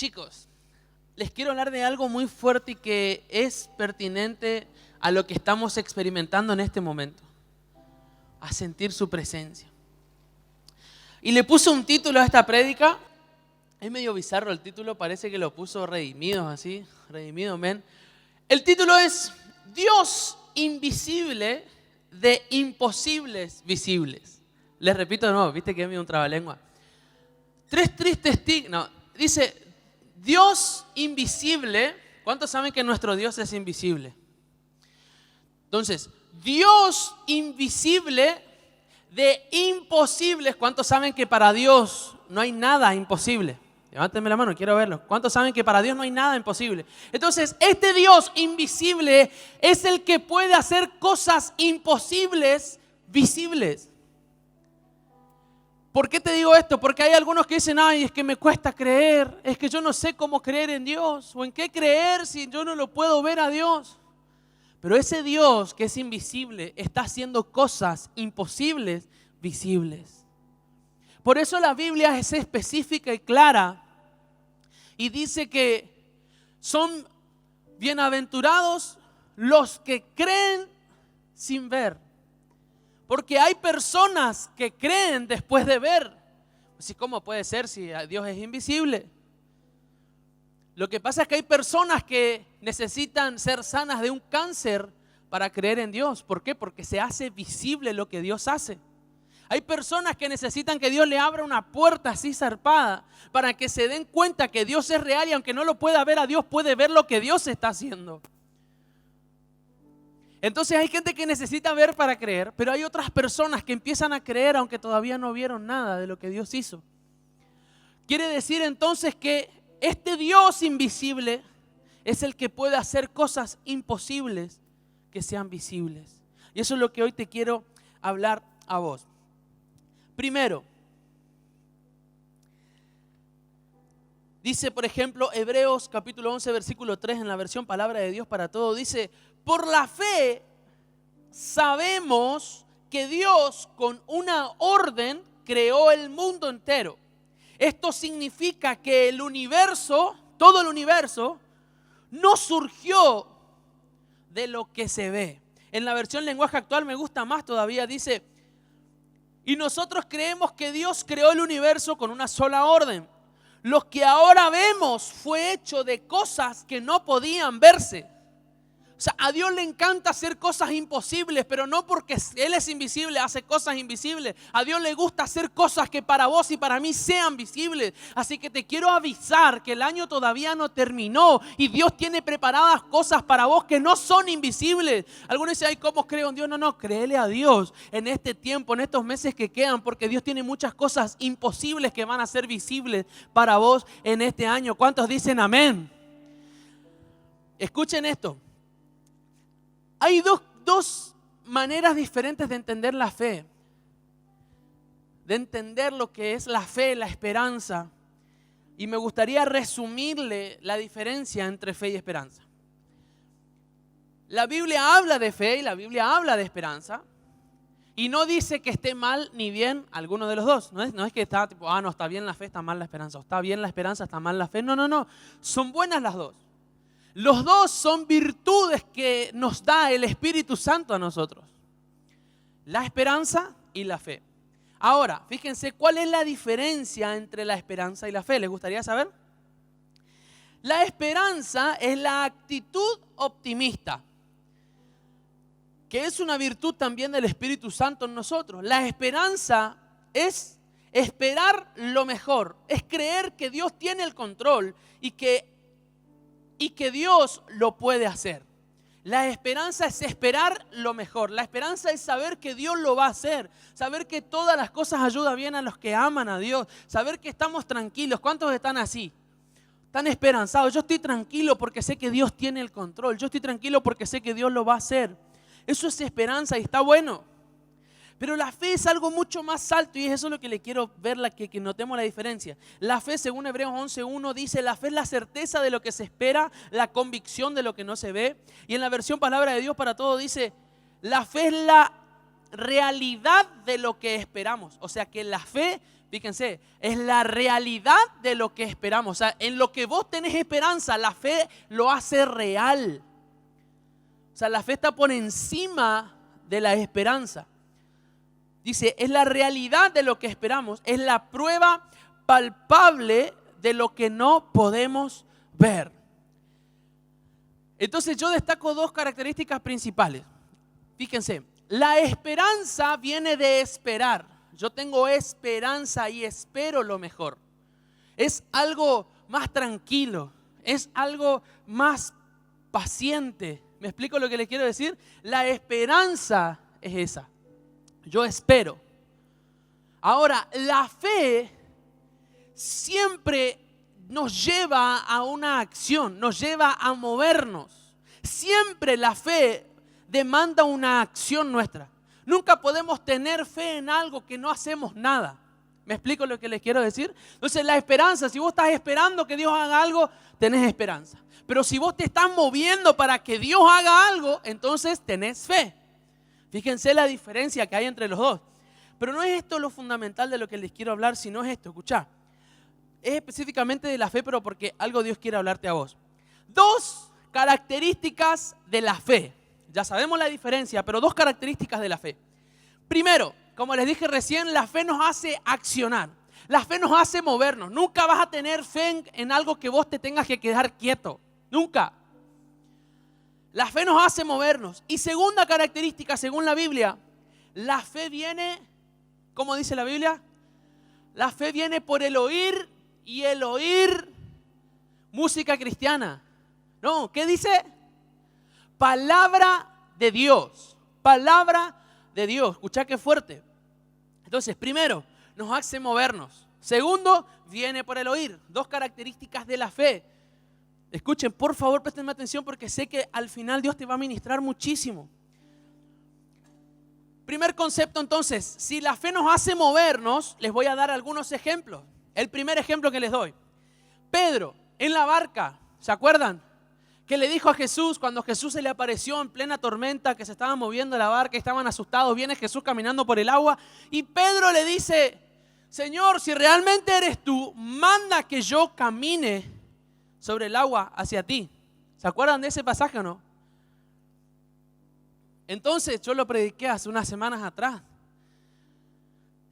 Chicos, les quiero hablar de algo muy fuerte y que es pertinente a lo que estamos experimentando en este momento. A sentir su presencia. Y le puse un título a esta prédica. Es medio bizarro el título, parece que lo puso Redimidos así. Redimido, men. El título es Dios invisible de imposibles visibles. Les repito de nuevo, viste que es medio un trabalengua. Tres tristes tigres. No, dice Dios invisible. ¿Cuántos saben que nuestro Dios es invisible? Entonces, Dios invisible de imposibles. ¿Cuántos saben que para Dios no hay nada imposible? Levántenme la mano, quiero verlo. ¿Cuántos saben que para Dios no hay nada imposible? Entonces, este Dios invisible es el que puede hacer cosas imposibles visibles. ¿Por qué te digo esto? Porque hay algunos que dicen, ay, es que me cuesta creer, es que yo no sé cómo creer en Dios, o en qué creer si yo no lo puedo ver a Dios. Pero ese Dios que es invisible está haciendo cosas imposibles visibles. Por eso la Biblia es específica y clara y dice que son bienaventurados los que creen sin ver. Porque hay personas que creen después de ver. Así, ¿cómo puede ser si Dios es invisible? Lo que pasa es que hay personas que necesitan ser sanas de un cáncer para creer en Dios. ¿Por qué? Porque se hace visible lo que Dios hace. Hay personas que necesitan que Dios le abra una puerta así zarpada para que se den cuenta que Dios es real y aunque no lo pueda ver a Dios, puede ver lo que Dios está haciendo. Entonces hay gente que necesita ver para creer, pero hay otras personas que empiezan a creer aunque todavía no vieron nada de lo que Dios hizo. Quiere decir entonces que este Dios invisible es el que puede hacer cosas imposibles que sean visibles. Y eso es lo que hoy te quiero hablar a vos. Primero, dice por ejemplo Hebreos capítulo 11 versículo 3 en la versión Palabra de Dios para Todos. Dice, por la fe sabemos que Dios con una orden creó el mundo entero. Esto significa que el universo, todo el universo, no surgió de lo que se ve. En la versión lenguaje actual me gusta más todavía, dice, y nosotros creemos que Dios creó el universo con una sola orden. Lo que ahora vemos fue hecho de cosas que no podían verse. O sea, a Dios le encanta hacer cosas imposibles, pero no porque Él es invisible, hace cosas invisibles. A Dios le gusta hacer cosas que para vos y para mí sean visibles. Así que te quiero avisar que el año todavía no terminó y Dios tiene preparadas cosas para vos que no son invisibles. Algunos dicen, ay, ¿cómo creo en Dios? No, créele a Dios en este tiempo, en estos meses que quedan, porque Dios tiene muchas cosas imposibles que van a ser visibles para vos en este año. ¿Cuántos dicen amén? Escuchen esto. Hay dos maneras diferentes de entender la fe, de entender lo que es la fe, la esperanza. Y me gustaría resumirle la diferencia entre fe y esperanza. La Biblia habla de fe y la Biblia habla de esperanza. Y no dice que esté mal ni bien alguno de los dos. No es que está tipo, no, está bien la fe, está mal la esperanza. O está bien la esperanza, está mal la fe. No. Son buenas las dos. Los dos son virtudes que nos da el Espíritu Santo a nosotros. La esperanza y la fe. Ahora, fíjense, ¿cuál es la diferencia entre la esperanza y la fe? ¿Les gustaría saber? La esperanza es la actitud optimista, que es una virtud también del Espíritu Santo en nosotros. La esperanza es esperar lo mejor, es creer que Dios tiene el control y que Dios lo puede hacer. La esperanza es esperar lo mejor. La esperanza es saber que Dios lo va a hacer. Saber que todas las cosas ayudan bien a los que aman a Dios. Saber que estamos tranquilos. ¿Cuántos están así? Están esperanzados. Yo estoy tranquilo porque sé que Dios tiene el control. Yo estoy tranquilo porque sé que Dios lo va a hacer. Eso es esperanza y está bueno. Pero la fe es algo mucho más alto y eso es lo que le quiero ver, que notemos la diferencia. La fe, según Hebreos 11:1, dice, la fe es la certeza de lo que se espera, la convicción de lo que no se ve. Y en la versión Palabra de Dios para Todos dice, la fe es la realidad de lo que esperamos. O sea que la fe Fíjense, es la realidad de lo que esperamos. O sea, en lo que vos tenés esperanza, la fe lo hace real. O sea, la fe está por encima de la esperanza. Dice, es la realidad de lo que esperamos, es la prueba palpable de lo que no podemos ver. Entonces yo destaco dos características principales. Fíjense, la esperanza viene de esperar. Yo tengo esperanza y espero lo mejor. Es algo más tranquilo, es algo más paciente. ¿Me explico lo que les quiero decir? La esperanza es esa. Yo espero. Ahora, la fe siempre nos lleva a una acción, nos lleva a movernos. Siempre la fe demanda una acción nuestra. Nunca podemos tener fe en algo que no hacemos nada. ¿Me explico lo que les quiero decir? Entonces la esperanza, si vos estás esperando que Dios haga algo, tenés esperanza. Pero si vos te estás moviendo para que Dios haga algo, entonces tenés fe. Fíjense la diferencia que hay entre los dos. Pero no es esto lo fundamental de lo que les quiero hablar, sino es esto, escuchá. Es específicamente de la fe, pero porque algo Dios quiere hablarte a vos. Dos características de la fe. Ya sabemos la diferencia, pero dos características de la fe. Primero, como les dije recién, la fe nos hace accionar. La fe nos hace movernos. Nunca vas a tener fe en algo que vos te tengas que quedar quieto. Nunca. La fe nos hace movernos. Y segunda característica, según la Biblia, la fe viene, ¿cómo dice la Biblia? La fe viene por el oír y el oír música cristiana. No, ¿qué dice? Palabra de Dios. Palabra de Dios. Escuchá qué fuerte. Entonces, primero, nos hace movernos. Segundo, viene por el oír. Dos características de la fe. Escuchen, por favor, préstenme atención porque sé que al final Dios te va a ministrar muchísimo. Primer concepto entonces, si la fe nos hace movernos, les voy a dar algunos ejemplos. El primer ejemplo que les doy. Pedro, en la barca, ¿se acuerdan? Que le dijo a Jesús, cuando Jesús se le apareció en plena tormenta, que se estaba moviendo la barca, estaban asustados, viene Jesús caminando por el agua y Pedro le dice, Señor, si realmente eres tú, manda que yo camine sobre el agua hacia ti. ¿Se acuerdan de ese pasaje o no? Entonces yo lo prediqué hace unas semanas atrás,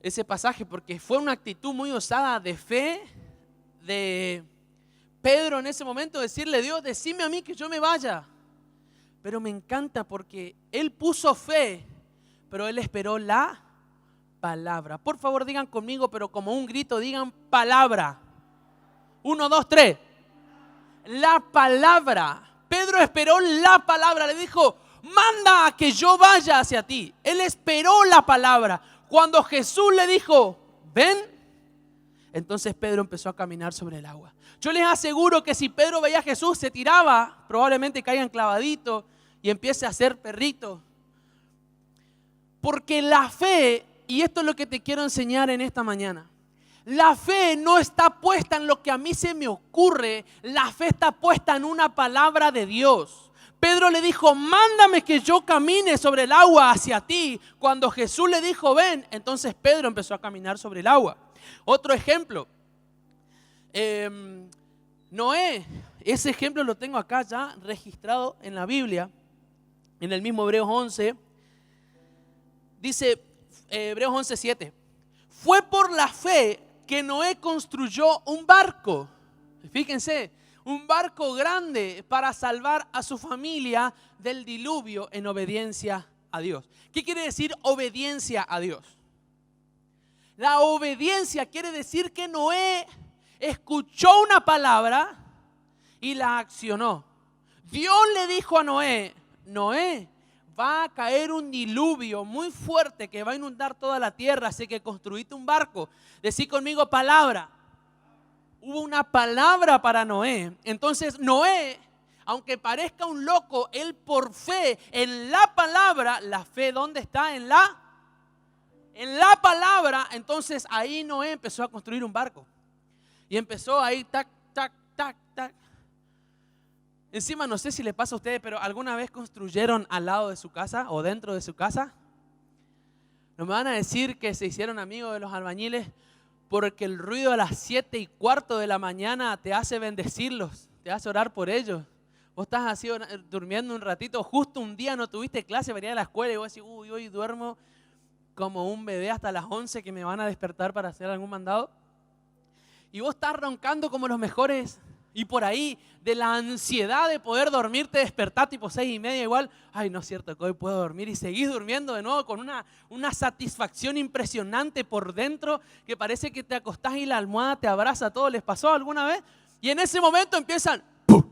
ese pasaje, porque fue una actitud muy osada de fe de Pedro en ese momento, decirle, Dios, decime a mí que yo me vaya. Pero me encanta porque él puso fe, pero él esperó la palabra. Por favor digan conmigo, pero como un grito, digan palabra. 1, 2, 3. La palabra. Pedro esperó la palabra, le dijo, manda a que yo vaya hacia ti. Él esperó la palabra. Cuando Jesús le dijo, ven, entonces Pedro empezó a caminar sobre el agua. Yo les aseguro que si Pedro veía a Jesús, se tiraba, probablemente caiga enclavadito y empiece a hacer perrito. Porque la fe, y esto es lo que te quiero enseñar en esta mañana, la fe no está puesta en lo que a mí se me ocurre, la fe está puesta en una palabra de Dios. Pedro le dijo, mándame que yo camine sobre el agua hacia ti. Cuando Jesús le dijo, ven, entonces Pedro empezó a caminar sobre el agua. Otro ejemplo, Noé, ese ejemplo lo tengo acá ya registrado en la Biblia, en el mismo Hebreos 11, dice Hebreos 11:7, fue por la fe que Noé construyó un barco, fíjense, un barco grande para salvar a su familia del diluvio en obediencia a Dios. ¿Qué quiere decir obediencia a Dios? La obediencia quiere decir que Noé escuchó una palabra y la accionó. Dios le dijo a Noé, Noé, va a caer un diluvio muy fuerte que va a inundar toda la tierra, así que construiste un barco. Decí conmigo palabra. Hubo una palabra para Noé. Entonces Noé, aunque parezca un loco, él por fe en la palabra, la fe ¿dónde está? En la palabra. Entonces ahí Noé empezó a construir un barco. Y empezó ahí, tac, tac, tac, tac. Encima no sé si le pasa a ustedes, pero ¿alguna vez construyeron al lado de su casa o dentro de su casa? No me van a decir que se hicieron amigos de los albañiles. porque el ruido a las 7:15 de la mañana te hace bendecirlos, te hace orar por ellos. Vos estás así durmiendo un ratito, justo un día no tuviste clase para ir a la escuela y vos decís, uy, hoy duermo como un bebé hasta las 11 que me van a despertar para hacer algún mandado. Y vos estás roncando como los mejores. Y por ahí, de la ansiedad de poder dormir, te despertás tipo 6:30 igual. Ay, no es cierto que hoy puedo dormir. Y seguís durmiendo de nuevo con una satisfacción impresionante por dentro, que parece que te acostás y la almohada te abraza todo. ¿Les pasó alguna vez? Y en ese momento empiezan... ¡pum!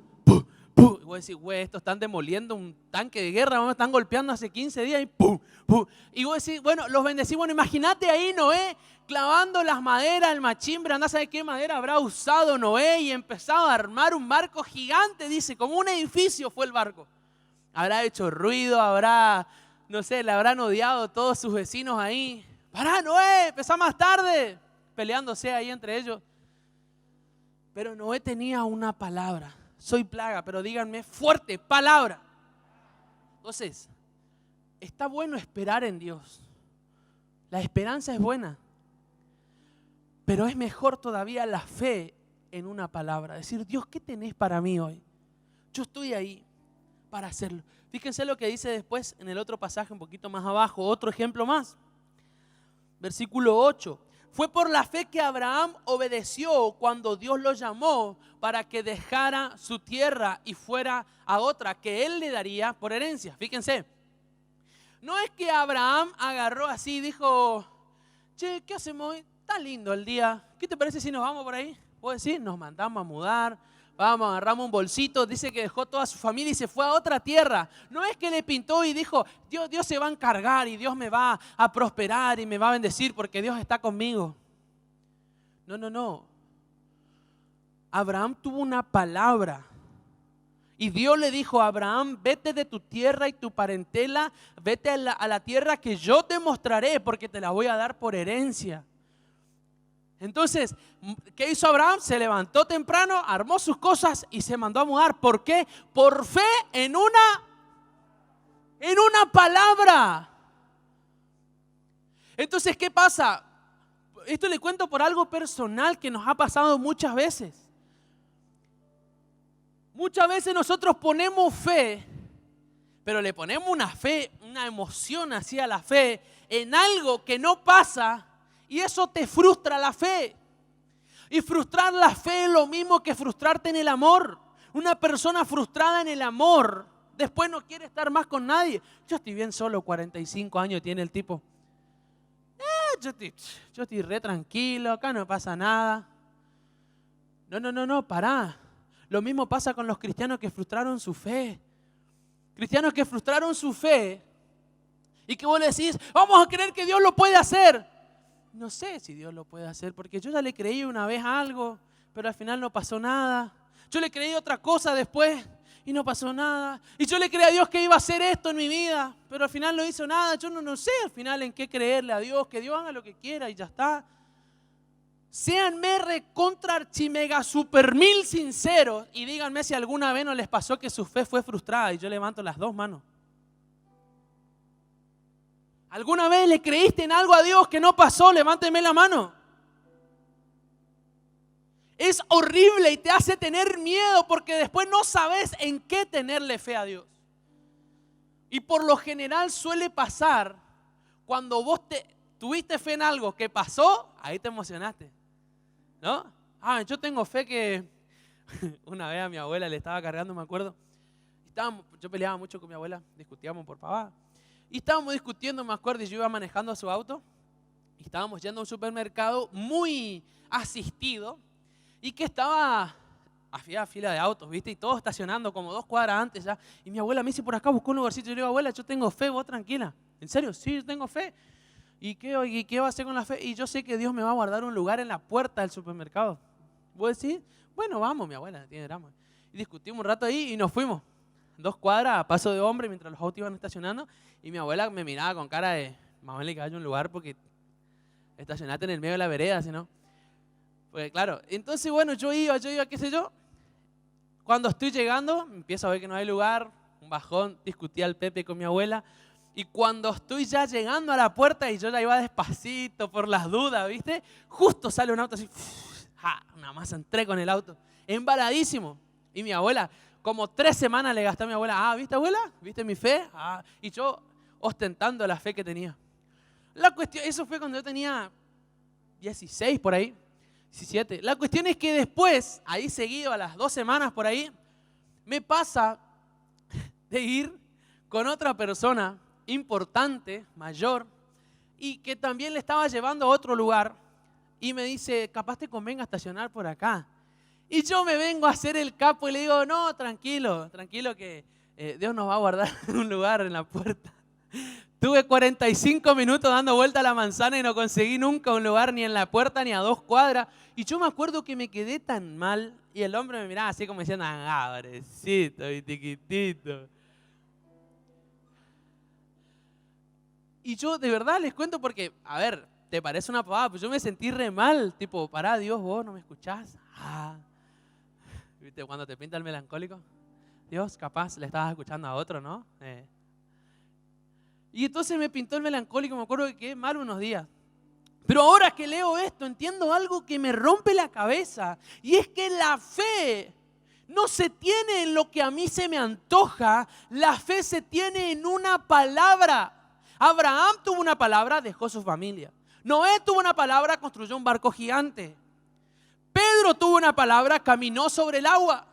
Y vos decís, güey, estos están demoliendo un tanque de guerra, me están golpeando hace 15 días y ¡pum! ¡Pum! Y vos decís, bueno, los bendecís. Bueno, imagínate ahí Noé clavando las maderas, el machimbre, andá a saber qué madera habrá usado Noé y empezado a armar un barco gigante, dice, como un edificio fue el barco. Habrá hecho ruido, no sé, le habrán odiado todos sus vecinos ahí. Pará, Noé, empezá más tarde, peleándose ahí entre ellos. Pero Noé tenía una palabra. Soy plaga, pero díganme fuerte, palabra. Entonces, está bueno esperar en Dios. La esperanza es buena. Pero es mejor todavía la fe en una palabra. Decir, Dios, ¿qué tenés para mí hoy? Yo estoy ahí para hacerlo. Fíjense lo que dice después en el otro pasaje un poquito más abajo. Otro ejemplo más. Versículo 8. Fue por la fe que Abraham obedeció cuando Dios lo llamó para que dejara su tierra y fuera a otra que él le daría por herencia. Fíjense, no es que Abraham agarró así y dijo, che, ¿qué hacemos hoy? Está lindo el día, ¿qué te parece si nos vamos por ahí? Puedo decir, nos mandamos a mudar, vamos, agarramos un bolsito, dice que dejó toda su familia y se fue a otra tierra. No es que le pintó y dijo, Dios se va a encargar y Dios me va a prosperar y me va a bendecir porque Dios está conmigo. No. Abraham tuvo una palabra. Y Dios le dijo a Abraham, vete de tu tierra y tu parentela, vete a la tierra que yo te mostraré porque te la voy a dar por herencia. Entonces, ¿qué hizo Abraham? Se levantó temprano, armó sus cosas y se mandó a mudar. ¿Por qué? Por fe en una palabra. Entonces, ¿qué pasa? Esto le cuento por algo personal que nos ha pasado muchas veces. Muchas veces nosotros ponemos fe, pero le ponemos una fe, una emoción hacia la fe en algo que no pasa. Y eso te frustra la fe. Y frustrar la fe es lo mismo que frustrarte en el amor. Una persona frustrada en el amor después no quiere estar más con nadie. Yo estoy bien solo, 45 años tiene el tipo. Yo estoy re tranquilo, acá no pasa nada. No, pará. Lo mismo pasa con los cristianos que frustraron su fe. Cristianos que frustraron su fe y que vos le decís, vamos a creer que Dios lo puede hacer. No sé si Dios lo puede hacer, porque yo ya le creí una vez algo, pero al final no pasó nada. Yo le creí otra cosa después y no pasó nada. Y yo le creí a Dios que iba a hacer esto en mi vida, pero al final no hizo nada. Yo no sé al final en qué creerle a Dios, que Dios haga lo que quiera y ya está. Séanme recontra archimega super mil sinceros y díganme si alguna vez no les pasó que su fe fue frustrada. Y yo levanto las dos manos. ¿Alguna vez le creíste en algo a Dios que no pasó? Levánteme la mano. Es horrible y te hace tener miedo porque después no sabes en qué tenerle fe a Dios. Y por lo general suele pasar cuando vos tuviste fe en algo que pasó, ahí te emocionaste, ¿no? Yo tengo fe que una vez a mi abuela le estaba cargando, me acuerdo. Yo peleaba mucho con mi abuela, discutíamos por pavada. Y estábamos discutiendo, me acuerdo, y yo iba manejando su auto. Y estábamos yendo a un supermercado muy asistido. Y que había fila de autos, ¿viste? Y todos estacionando como 2 cuadras antes ya. Y mi abuela me dice, por acá buscó un lugarcito. Yo le digo, abuela, yo tengo fe, vos tranquila. ¿En serio? Sí, yo tengo fe. ¿Y qué va a hacer con la fe? Y yo sé que Dios me va a guardar un lugar en la puerta del supermercado. ¿Vos decís? Bueno, vamos, mi abuela, tiene drama. Y discutimos un rato ahí y nos fuimos. 2 cuadras a paso de hombre mientras los autos iban estacionando. Y mi abuela me miraba con cara de, más vale que haya un lugar porque estacionate en el medio de la vereda, si no. Pues claro, entonces bueno, yo iba, qué sé yo. Cuando estoy llegando, empiezo a ver que no hay lugar, un bajón, discutía al Pepe con mi abuela. Y cuando estoy ya llegando a la puerta y yo ya iba despacito por las dudas, ¿viste? Justo sale un auto así, nada más entré con el auto, embaladísimo. Y mi abuela, como 3 semanas le gasté a mi abuela, ¿viste abuela? ¿Viste mi fe? Y yo ostentando la fe que tenía. La cuestión, eso fue cuando yo tenía 16 por ahí, 17. La cuestión es que después, ahí seguido a las 2 semanas por ahí, me pasa de ir con otra persona importante, mayor, y que también le estaba llevando a otro lugar, y me dice, capaz te convenga estacionar por acá. Y yo me vengo a hacer el capo y le digo, no, tranquilo, tranquilo que Dios nos va a guardar un lugar en la puerta. Tuve 45 minutos dando vuelta a la manzana y no conseguí nunca un lugar ni en la puerta ni a 2 cuadras. Y yo me acuerdo que me quedé tan mal y el hombre me miraba así como diciendo, pobrecito y tiquitito. Y yo de verdad les cuento porque, a ver, te parece una pavada, pero yo me sentí re mal. Tipo, pará, Dios, vos no me escuchás. ¿Viste cuando te pinta el melancólico? Dios, capaz le estabas escuchando a otro, ¿no? Y entonces me pintó el melancólico, me acuerdo que quedé mal unos días. Pero ahora que leo esto, entiendo algo que me rompe la cabeza. Y es que la fe no se tiene en lo que a mí se me antoja. La fe se tiene en una palabra. Abraham tuvo una palabra, dejó su familia. Noé tuvo una palabra, construyó un barco gigante. Pedro tuvo una palabra, caminó sobre el agua.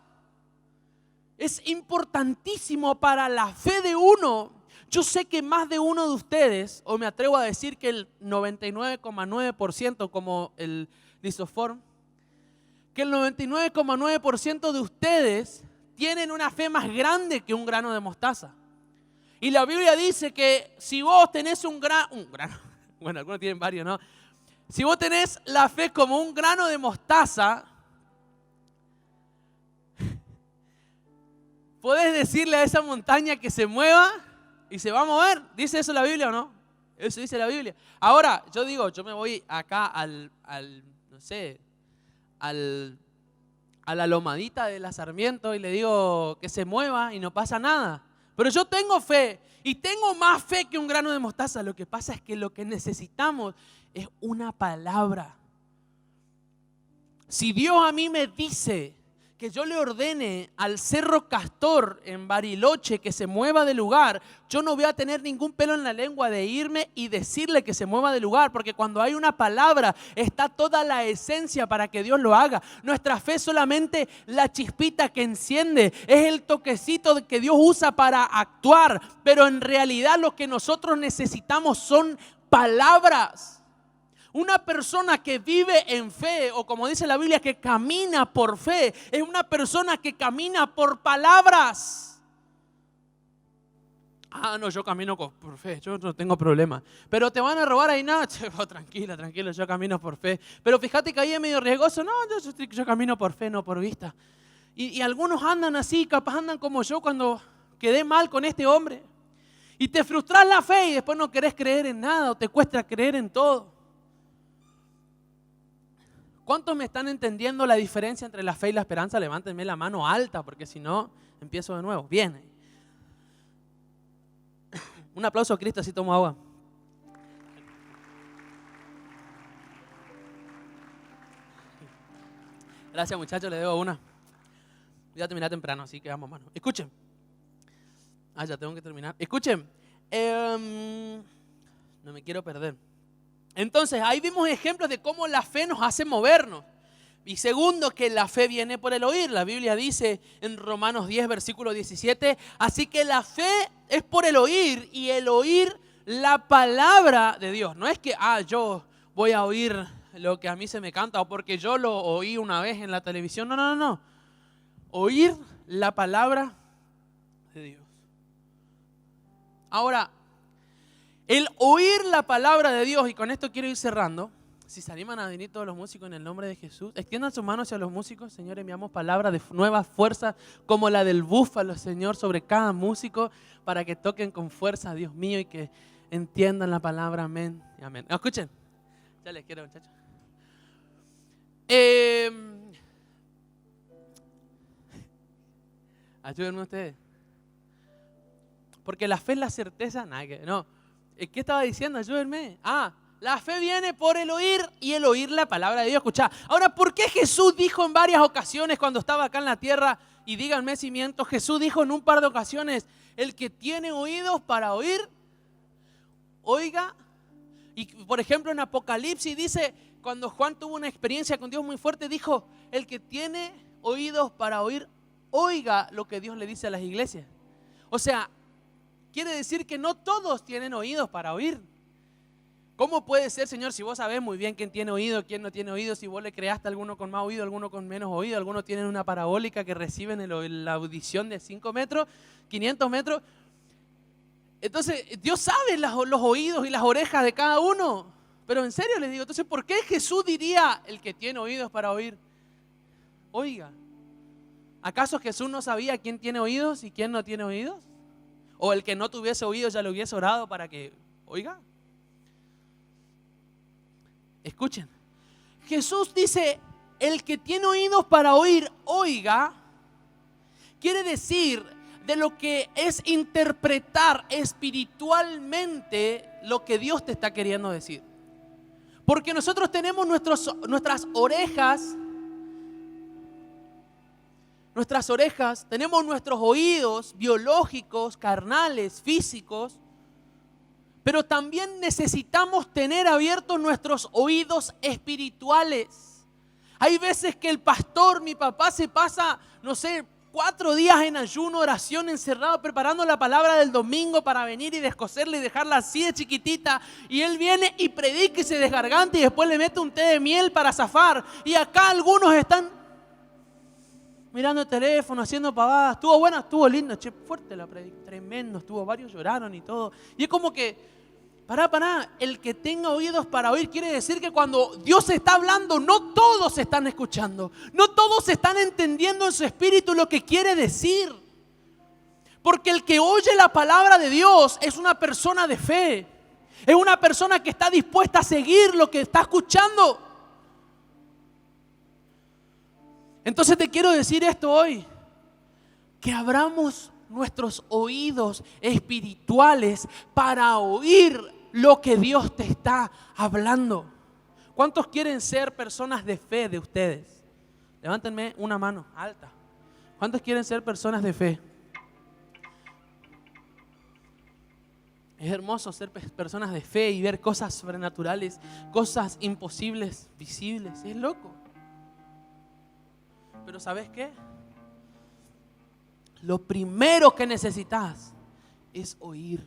Es importantísimo para la fe de uno. Yo sé que más de uno de ustedes, o me atrevo a decir que el 99,9% como el lisoform, que el 99,9% de ustedes tienen una fe más grande que un grano de mostaza. Y la Biblia dice que si vos tenés un grano, bueno, algunos tienen varios, ¿no? Si vos tenés la fe como un grano de mostaza, podés decirle a esa montaña que se mueva y se va a mover. ¿Dice eso la Biblia o no? Eso dice la Biblia. Ahora, yo digo, yo me voy acá no sé, a la lomadita de la Sarmiento y le digo que se mueva y no pasa nada. Pero yo tengo fe y tengo más fe que un grano de mostaza. Lo que pasa es que lo que necesitamos es una palabra. Si Dios a mí me dice que yo le ordene al Cerro Castor en Bariloche que se mueva de lugar, yo no voy a tener ningún pelo en la lengua de irme y decirle que se mueva de lugar, porque cuando hay una palabra está toda la esencia para que Dios lo haga. Nuestra fe es solamente la chispita que enciende, es el toquecito que Dios usa para actuar, pero en realidad lo que nosotros necesitamos son palabras. Una persona que vive en fe, o como dice la Biblia, que camina por fe, es una persona que camina por palabras. No, yo camino por fe, yo no tengo problema. Pero te van a robar ahí, no, tranquilo, yo camino por fe. Pero fíjate que ahí es medio riesgoso, no, yo camino por fe, no por vista. Y algunos andan así, capaz andan como yo cuando quedé mal con este hombre. Y te frustras la fe y después no querés creer en nada, o te cuesta creer en todo. ¿Cuántos me están entendiendo la diferencia entre la fe y la esperanza? Levántenme la mano alta, porque si no, empiezo de nuevo. Bien. Un aplauso a Cristo, así tomo agua. Gracias, muchachos, le debo una. Voy a terminar temprano, así que vamos, mano. Escuchen. Ya tengo que terminar. Escuchen. No me quiero perder. Entonces, ahí vimos ejemplos de cómo la fe nos hace movernos. Y segundo, que la fe viene por el oír. La Biblia dice en Romanos 10, versículo 17, así que la fe es por el oír y el oír la palabra de Dios. No es que, yo voy a oír lo que a mí se me canta o porque yo lo oí una vez en la televisión. No. Oír la palabra de Dios. Ahora, el oír la palabra de Dios, y con esto quiero ir cerrando. Si se animan a venir todos los músicos en el nombre de Jesús, extiendan sus manos hacia los músicos. Señor, enviamos palabras de nueva fuerza como la del búfalo, Señor, sobre cada músico para que toquen con fuerza, Dios mío, y que entiendan la palabra. Amén y amén. Escuchen, ya les quiero, muchachos. Ayúdenme ustedes. Porque la fe es la certeza. No. ¿Qué estaba diciendo? Ayúdenme. La fe viene por el oír y el oír la palabra de Dios. Escuchá. Ahora, ¿por qué Jesús dijo en varias ocasiones cuando estaba acá en la tierra? Y díganme si miento. Jesús dijo en un par de ocasiones: el que tiene oídos para oír, oiga. Y por ejemplo en Apocalipsis dice, cuando Juan tuvo una experiencia con Dios muy fuerte, dijo: el que tiene oídos para oír, oiga lo que Dios le dice a las iglesias. O sea, quiere decir que no todos tienen oídos para oír. ¿Cómo puede ser, Señor, si vos sabés muy bien quién tiene oído, quién no tiene oído, si vos le creaste a alguno con más oído, alguno con menos oído, algunos tienen una parabólica que reciben la audición de 5 metros, 500 metros? Entonces, Dios sabe los oídos y las orejas de cada uno. Pero en serio les digo, entonces, ¿por qué Jesús diría: el que tiene oídos para oír, oiga? ¿Acaso Jesús no sabía quién tiene oídos y quién no tiene oídos? ¿O el que no tuviese oídos ya le hubiese orado para que oiga? Escuchen, Jesús dice: el que tiene oídos para oír, oiga. Quiere decir de lo que es interpretar espiritualmente lo que Dios te está queriendo decir. Porque nosotros tenemos nuestras orejas, tenemos nuestros oídos biológicos, carnales, físicos, pero también necesitamos tener abiertos nuestros oídos espirituales. Hay veces que el pastor, mi papá, se pasa, 4 días en ayuno, oración, encerrado, preparando la palabra del domingo para venir y descoserla y dejarla así de chiquitita. Y él viene y predica y se desgarganta y después le mete un té de miel para zafar. Y acá algunos están mirando el teléfono, haciendo pavadas. Estuvo buena, estuvo lindo, fuerte la predica, tremendo, estuvo, varios lloraron y todo. Y es como que, pará, el que tenga oídos para oír quiere decir que cuando Dios está hablando, no todos están escuchando, no todos están entendiendo en su espíritu lo que quiere decir. Porque el que oye la palabra de Dios es una persona de fe, es una persona que está dispuesta a seguir lo que está escuchando. Entonces te quiero decir esto hoy, que abramos nuestros oídos espirituales para oír lo que Dios te está hablando. ¿Cuántos quieren ser personas de fe de ustedes? Levántenme una mano alta. ¿Cuántos quieren ser personas de fe? Es hermoso ser personas de fe y ver cosas sobrenaturales, cosas imposibles, visibles. Es loco. Pero ¿sabes qué? Lo primero que necesitas es oír.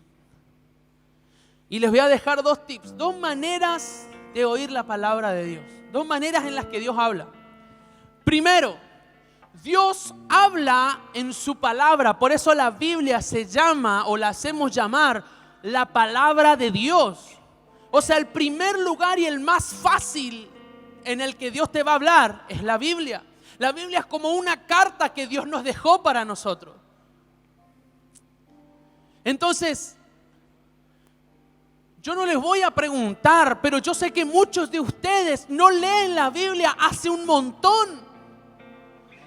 Y les voy a dejar 2 tips, 2 maneras de oír la palabra de Dios. 2 maneras en las que Dios habla. Primero, Dios habla en su palabra. Por eso la Biblia se llama, o la hacemos llamar, la palabra de Dios. O sea, el primer lugar y el más fácil en el que Dios te va a hablar es la Biblia. La Biblia es como una carta que Dios nos dejó para nosotros. Entonces, yo no les voy a preguntar, pero yo sé que muchos de ustedes no leen la Biblia hace un montón.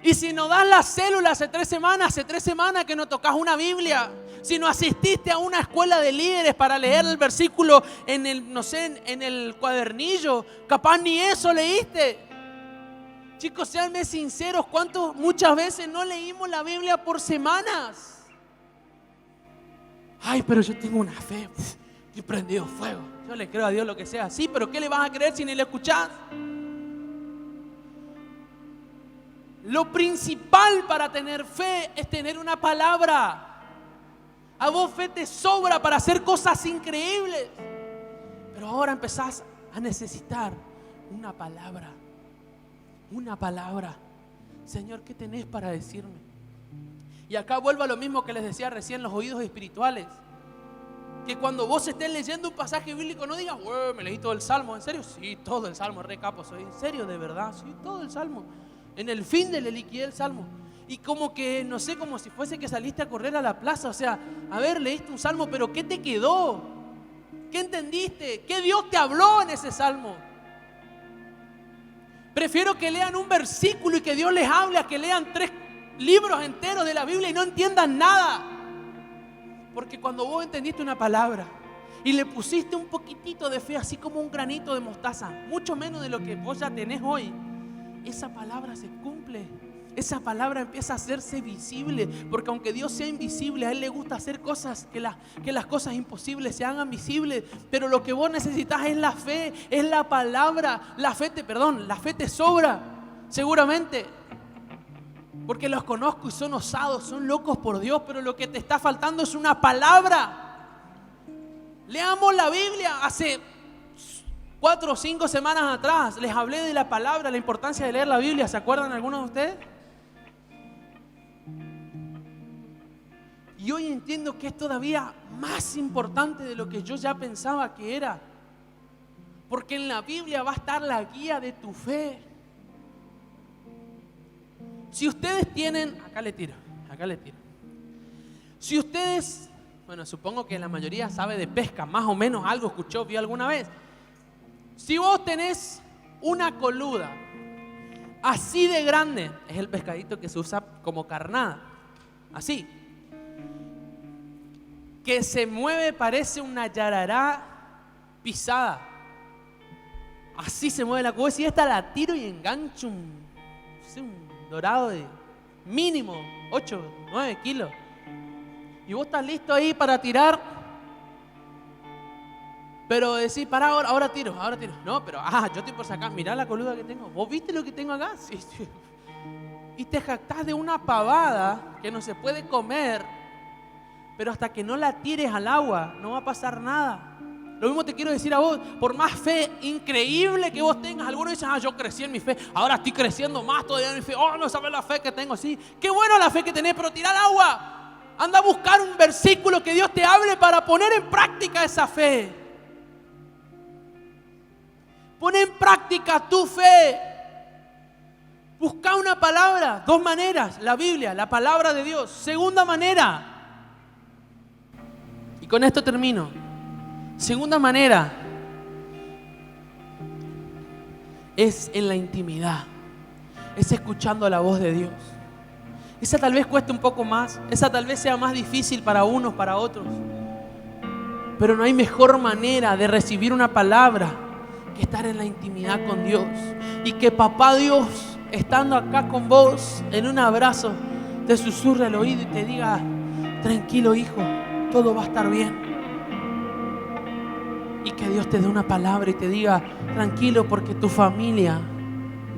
Y si no das la célula hace 3 semanas que no tocas una Biblia. Si no asististe a una escuela de líderes para leer el versículo en el cuadernillo, capaz ni eso leíste. Chicos, seanme sinceros, ¿cuántos muchas veces no leímos la Biblia por semanas? Ay, pero yo tengo una fe, estoy prendido fuego. Yo le creo a Dios lo que sea. Sí, pero ¿qué le vas a creer si ni le escuchás? Lo principal para tener fe es tener una palabra. A vos fe te sobra para hacer cosas increíbles. Pero ahora empezás a necesitar una palabra. Una palabra. Señor, ¿qué tenés para decirme? Y acá vuelvo a lo mismo que les decía recién, los oídos espirituales. Que cuando vos estés leyendo un pasaje bíblico no digas: me leí todo el Salmo. ¿En serio? Sí, todo el Salmo, re capo soy. ¿En serio, de verdad? Sí, todo el Salmo. En el fin le liquidé el Salmo. Y como que, como si fuese que saliste a correr a la plaza. O sea, a ver, leíste un Salmo, pero ¿qué te quedó? ¿Qué entendiste? ¿Qué Dios te habló en ese Salmo? Prefiero que lean un versículo y que Dios les hable a que lean 3 libros enteros de la Biblia y no entiendan nada. Porque cuando vos entendiste una palabra y le pusiste un poquitito de fe, así como un granito de mostaza, mucho menos de lo que vos ya tenés hoy, esa palabra se cumple. Esa palabra empieza a hacerse visible, porque aunque Dios sea invisible, a Él le gusta hacer cosas que las cosas imposibles se hagan visibles. Pero lo que vos necesitas es la fe, es la palabra. La fe te sobra, seguramente, porque los conozco y son osados, son locos por Dios, pero lo que te está faltando es una palabra. Leamos la Biblia. Hace 4 o 5 semanas atrás les hablé de la palabra, la importancia de leer la Biblia. ¿Se acuerdan algunos de ustedes? Y hoy entiendo que es todavía más importante de lo que yo ya pensaba que era. Porque en la Biblia va a estar la guía de tu fe. Si ustedes tienen, acá le tiro. Si ustedes, bueno, supongo que la mayoría sabe de pesca, más o menos algo escuchó, vio alguna vez. Si vos tenés una coluda así de grande, es el pescadito que se usa como carnada, así, que se mueve, parece una yarará pisada. Así se mueve la coluda. Si esta la tiro y engancho un dorado de mínimo 8, 9 kilos. Y vos estás listo ahí para tirar. Pero decís, pará, ahora tiro. No, pero yo estoy por sacar. Mirá la coluda que tengo. ¿Vos viste lo que tengo acá? Sí. Y te jactás de una pavada que no se puede comer. Pero hasta que no la tires al agua, no va a pasar nada. Lo mismo te quiero decir a vos. Por más fe increíble que vos tengas, algunos dicen, yo crecí en mi fe, ahora estoy creciendo más todavía en mi fe. No sabes la fe que tengo. Sí, qué bueno la fe que tenés, pero tira al agua. Anda a buscar un versículo que Dios te hable para poner en práctica esa fe. Pon en práctica tu fe. Busca una palabra. 2 maneras. La Biblia, la palabra de Dios. Segunda manera. Y con esto termino. Segunda manera. Es en la intimidad. Es escuchando la voz de Dios. Esa tal vez cueste un poco más. Esa tal vez sea más difícil para unos, para otros. Pero no hay mejor manera de recibir una palabra que estar en la intimidad con Dios. Y que papá Dios, estando acá con vos, en un abrazo, te susurre al oído y te diga, tranquilo hijo, todo va a estar bien. Y que Dios te dé una palabra y te diga, tranquilo porque tu familia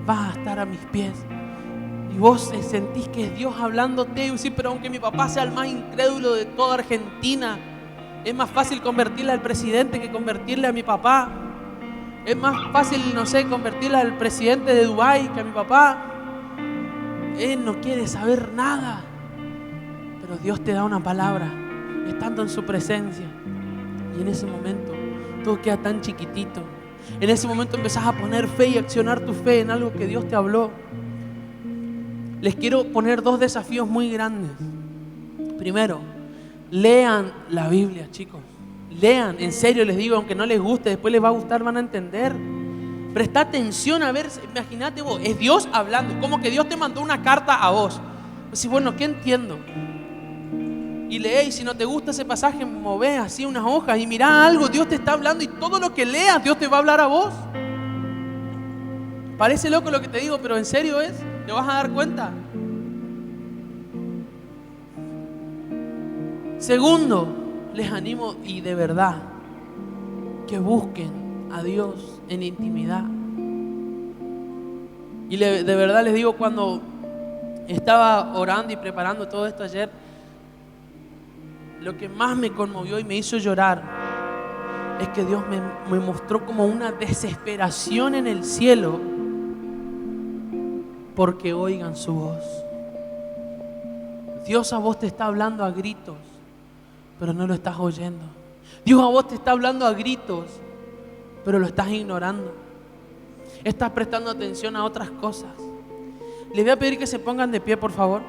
va a estar a mis pies. Y vos sentís que es Dios hablándote. Y decís, pero aunque mi papá sea el más incrédulo de toda Argentina, es más fácil convertirle al presidente que convertirle a mi papá. Es más fácil, no sé, convertirle al presidente de Dubái que a mi papá. Él no quiere saber nada. Pero Dios te da una palabra, estando en su presencia. Y en ese momento todo queda tan chiquitito. En ese momento empezás a poner fe y accionar tu fe en algo que Dios te habló. Les quiero poner 2 desafíos muy grandes. Primero, lean la Biblia, chicos. Lean, en serio les digo, aunque no les guste, después les va a gustar, van a entender. Presta atención a ver, imagínate vos, es Dios hablando, como que Dios te mandó una carta a vos. Pues bueno, ¿qué entiendo? Y leé, y si no te gusta ese pasaje, movés así unas hojas y mirá algo, Dios te está hablando y todo lo que leas, Dios te va a hablar a vos. Parece loco lo que te digo, pero en serio es, te vas a dar cuenta. Segundo, les animo y de verdad que busquen a Dios en intimidad. Y de verdad les digo, cuando estaba orando y preparando todo esto ayer, lo que más me conmovió y me hizo llorar es que Dios me mostró como una desesperación en el cielo porque oigan su voz. Dios a vos te está hablando a gritos, pero no lo estás oyendo. Dios a vos te está hablando a gritos, pero lo estás ignorando. Estás prestando atención a otras cosas. Les voy a pedir que se pongan de pie, por favor.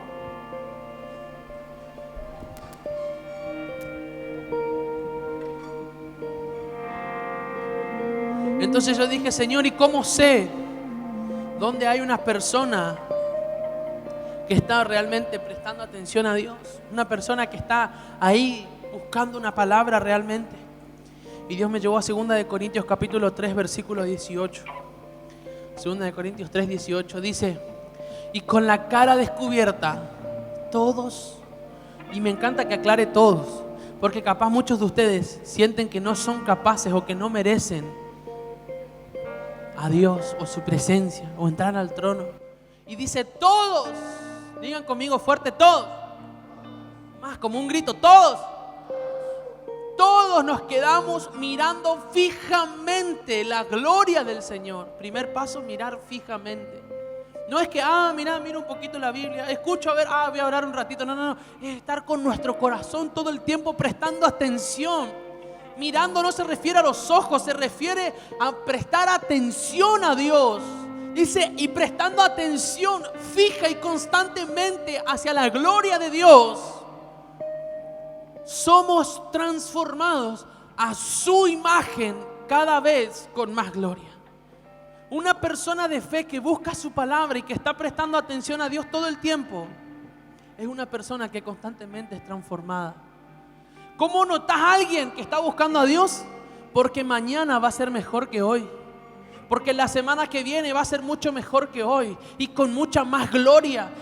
Entonces yo dije, Señor, ¿y cómo sé dónde hay una persona que está realmente prestando atención a Dios? Una persona que está ahí buscando una palabra realmente. Y Dios me llevó a 2 de Corintios capítulo 3 versículo 18. 2 de Corintios 3, 18 dice: y con la cara descubierta todos, y me encanta que aclare todos, porque capaz muchos de ustedes sienten que no son capaces o que no merecen a Dios o su presencia o entrar al trono. Y dice todos, digan conmigo fuerte, todos, más como un grito, todos. Todos nos quedamos mirando fijamente la gloria del Señor. Primer paso, mirar fijamente. No es que, mira un poquito la Biblia, escucho a ver, voy a orar un ratito. No. Es estar con nuestro corazón todo el tiempo prestando atención. Mirando no se refiere a los ojos, se refiere a prestar atención a Dios. Dice, y prestando atención fija y constantemente hacia la gloria de Dios, somos transformados a su imagen cada vez con más gloria. Una persona de fe que busca su palabra y que está prestando atención a Dios todo el tiempo es una persona que constantemente es transformada. ¿Cómo notas a alguien que está buscando a Dios? Porque mañana va a ser mejor que hoy. Porque la semana que viene va a ser mucho mejor que hoy y con mucha más gloria.